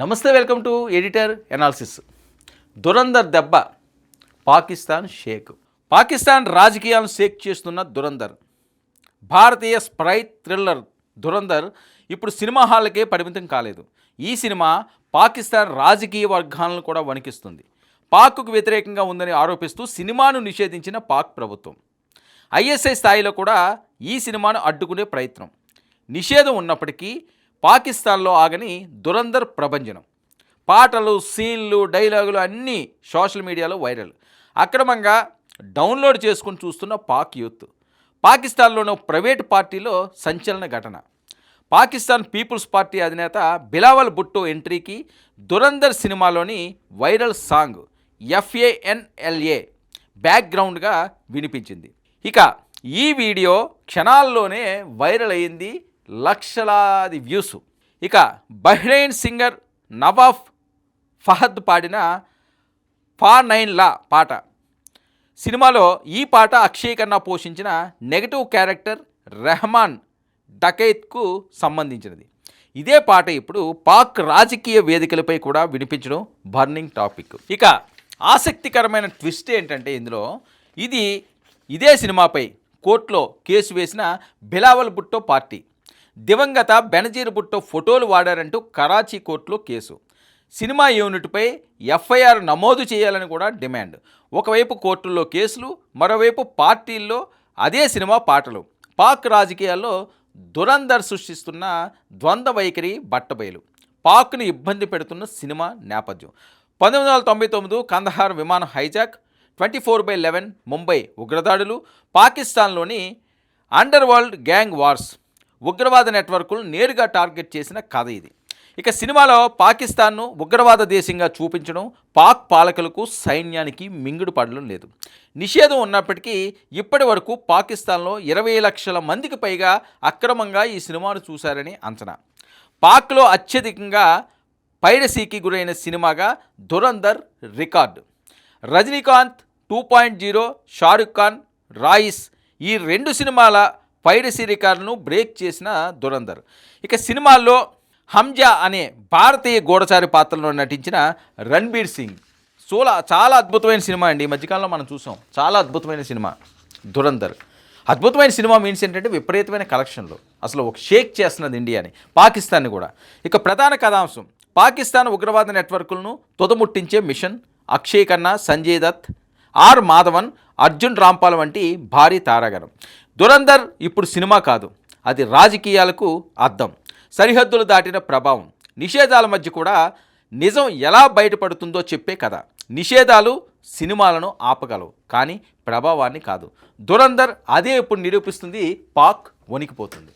నమస్తే, welcome to editor analysis. Dhurandhar దెబ్బ పాకిస్తాన్ షేక్. పాకిస్తాన్ రాజకీయాలను షేక్ చేస్తున్న దురందర్, భారతీయ స్ప్రై థ్రిల్లర్ దురందర్ ఇప్పుడు సినిమా హాళ్ళకే పరిమితం కాలేదు. ఈ సినిమా పాకిస్తాన్ రాజకీయ వర్గాలను కూడా వణికిస్తుంది. పాక్కు వ్యతిరేకంగా ఉందని ఆరోపిస్తూ సినిమాను నిషేధించిన పాక్ ప్రభుత్వం ఐఎస్ఐ స్థాయిలో కూడా ఈ సినిమాను అడ్డుకునే ప్రయత్నం. నిషేధం ఉన్నప్పటికీ పాకిస్తాన్లో ఆగని దురందర్ ప్రభంజనం. పాటలు, సీన్లు, డైలాగులు అన్నీ సోషల్ మీడియాలో వైరల్. అక్రమంగా డౌన్లోడ్ చేసుకుని చూస్తున్న పాక్ యూత్. పాకిస్తాన్లోని ప్రైవేట్ పార్టీలో సంచలన ఘటన. పాకిస్తాన్ పీపుల్స్ పార్టీ అధినేత బిలావల్ భుట్టో ఎంట్రీకి దురందర్ సినిమాలోని వైరల్ సాంగ్ FANLA బ్యాక్గ్రౌండ్గా వినిపించింది. ఇక ఈ వీడియో క్షణాల్లోనే వైరల్ అయింది, లక్షలాది వ్యూస్. ఇక బహ్రెయిన్ సింగర్ నవాఫ్ ఫహద్ పాడిన ఫా9లా పాట. సినిమాలో ఈ పాట అక్షయ్ ఖన్నా పోషించిన నెగటివ్ క్యారెక్టర్ రెహమాన్ డకైత్కు సంబంధించినది. ఇదే పాట ఇప్పుడు పాక్ రాజకీయ వేదికలపై కూడా వినిపించడం బర్నింగ్ టాపిక్. ఇక ఆసక్తికరమైన ట్విస్ట్ ఏంటంటే ఇందులో ఇదే సినిమాపై కోర్టులో కేసు వేసిన బిలావల్ భుట్టో పార్టీ. దివంగత బెనజీర్ భుట్టో ఫోటోలు వాడారంటూ కరాచీ కోర్టులో కేసు. సినిమా యూనిట్పై FIR నమోదు చేయాలని కూడా డిమాండ్. ఒకవైపు కోర్టుల్లో కేసులు, మరోవైపు పార్టీల్లో అదే సినిమా పాటలు. పాక్ రాజకీయాల్లో దురందర్ సృష్టిస్తున్న ద్వంద్వ వైఖరి బట్టబయలు. పాక్ను ఇబ్బంది పెడుతున్న సినిమా నేపథ్యం. 1999 కందహార్ విమానం హైజాక్, 24/11 ముంబై ఉగ్రదాడులు, పాకిస్తాన్లోని అండర్ వరల్డ్ గ్యాంగ్ వార్స్, ఉగ్రవాద నెట్వర్క్లు నేరుగా టార్గెట్ చేసిన కథ ఇది. ఇక సినిమాలో పాకిస్తాన్ను ఉగ్రవాద దేశంగా చూపించడం పాక్ పాలకులకు, సైన్యానికి మింగుడు పడడం లేదు. నిషేధం ఉన్నప్పటికీ ఇప్పటి వరకు పాకిస్తాన్లో 20 లక్షల మందికి పైగా అక్రమంగా ఈ సినిమాను చూశారని అంచనా. పాక్లో అత్యధికంగా పైరసీకి గురైన సినిమాగా దురందర్ రికార్డు. రజనీకాంత్ 2.0, షారుఖ్ ఖాన్, రాయిస్ ఈ 2 సినిమాల పైరసీ రికార్డును బ్రేక్ చేసిన దురందర్. ఇక సినిమాల్లో హంజా అనే భారతీయ గూఢచారి పాత్రలో నటించిన రణ్బీర్ సింగ్. చాలా అద్భుతమైన సినిమా అండి. ఈ మధ్యకాలంలో మనం చూసాం, చాలా అద్భుతమైన సినిమా దురందర్. అద్భుతమైన సినిమా మీన్స్ ఏంటంటే విపరీతమైన కలెక్షన్లు, అసలు ఒక షేక్ చేస్తున్నది ఇండియాని, పాకిస్తాన్ని కూడా. ఇక ప్రధాన కథాంశం పాకిస్తాన్ ఉగ్రవాద నెట్వర్క్లను తుదముట్టించే మిషన్. అక్షయ్ ఖన్నా, సంజయ్ దత్, ఆర్ మాధవన్, అర్జున్ రాంపాల్ వంటి భారీ తారాగణం. దురందర్ ఇప్పుడు సినిమా కాదు, అది రాజకీయాలకు అద్దం. సరిహద్దులు దాటిన ప్రభావం. నిషేధాల మధ్య కూడా నిజం ఎలా బయటపడుతుందో చెప్పే కథ. నిషేధాలు సినిమాలను ఆపగలవు, కానీ ప్రభావాన్ని కాదు. దురందర్ అదే ఇప్పుడు నిరూపిస్తుంది. పాక్ వణికిపోతుంది.